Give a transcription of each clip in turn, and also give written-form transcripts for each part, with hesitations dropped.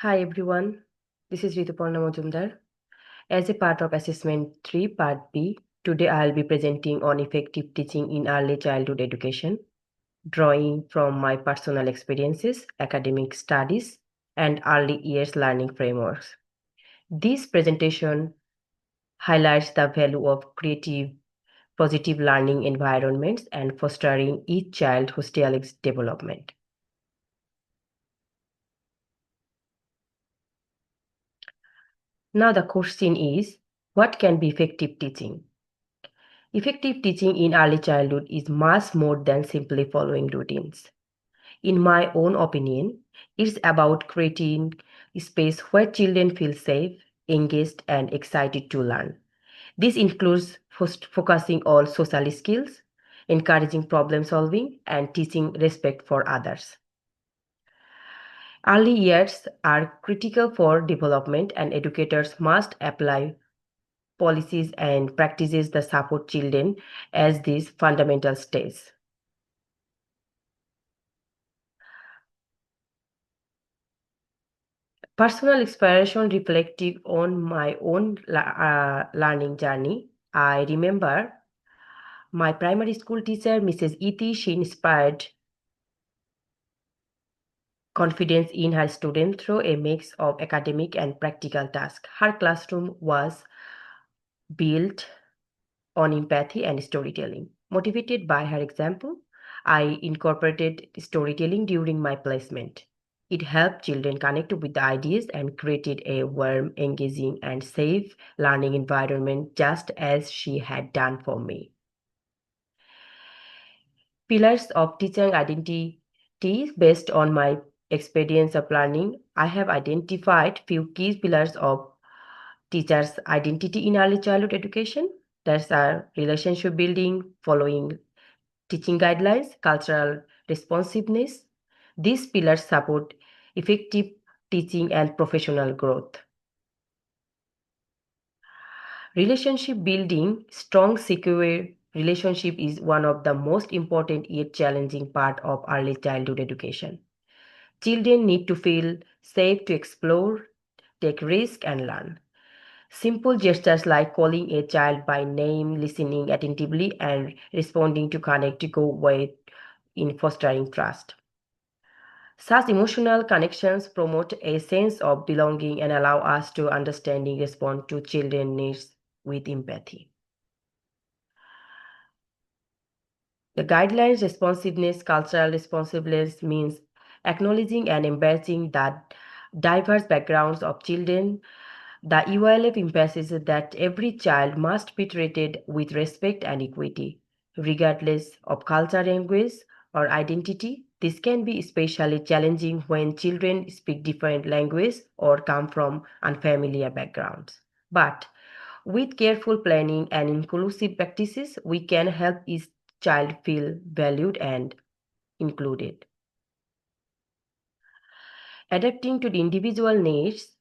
Hi everyone, this is Rituparna Majumdar. As a part of Assessment 3 Part B, today I will be presenting on effective teaching in early childhood education, drawing from my personal experiences, academic studies, and early years learning frameworks. This presentation highlights the value of creative, positive learning environments and fostering each child's holistic development. Now the question is, what can be effective teaching? Effective teaching in early childhood is much more than simply following routines. In my own opinion, it's about creating a space where children feel safe, engaged, and excited to learn. This includes focusing on social skills, encouraging problem solving, and teaching respect for others. Early years are critical for development, and educators must apply policies and practices that support children as these fundamental stage. Personal inspiration reflective on my own learning journey. I remember my primary school teacher, Mrs. Iti, she inspired confidence in her students through a mix of academic and practical tasks. Her classroom was built on empathy and storytelling. Motivated by her example, I incorporated storytelling during my placement. It helped children connect with the ideas and created a warm, engaging, and safe learning environment just as she had done for me. Pillars of teaching identity based on my experience of learning. I have identified few key pillars of teachers' identity in early childhood education. That's our relationship building, following teaching guidelines, cultural responsiveness. These pillars support effective teaching and professional growth. Relationship building, strong, secure relationship is one of the most important yet challenging part of early childhood education. Children need to feel safe to explore, take risks, and learn. Simple gestures like calling a child by name, listening attentively, and responding to connect go way in fostering trust. Such emotional connections promote a sense of belonging and allow us to understanding respond to children's needs with empathy. The guidelines responsiveness, cultural responsiveness means acknowledging and embracing that diverse backgrounds of children. The ULF emphasizes that every child must be treated with respect and equity, regardless of culture, language, or identity. This can be especially challenging when children speak different languages or come from unfamiliar backgrounds. But with careful planning and inclusive practices, we can help each child feel valued and included. Adapting to the individual needs,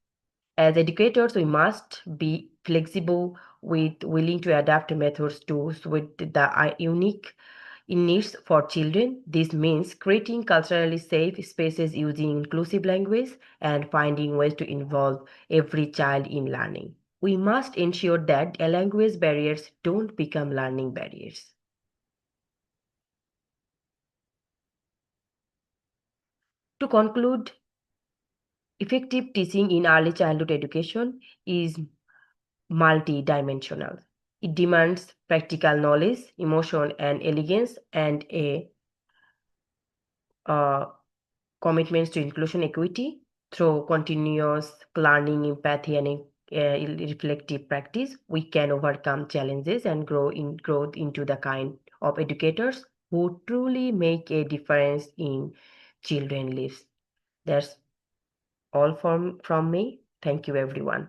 as educators, we must be flexible with willing to adapt methods to suit the unique needs for children. This means creating culturally safe spaces using inclusive language and finding ways to involve every child in learning. We must ensure that language barriers don't become learning barriers. To conclude, effective teaching in early childhood education is multidimensional. It demands practical knowledge, emotion, and elegance, and a uh, commitments to inclusion equity through continuous learning, empathy, and reflective practice. We can overcome challenges and growth into the kind of educators who truly make a difference in children's lives. That's all from me. Thank you, everyone.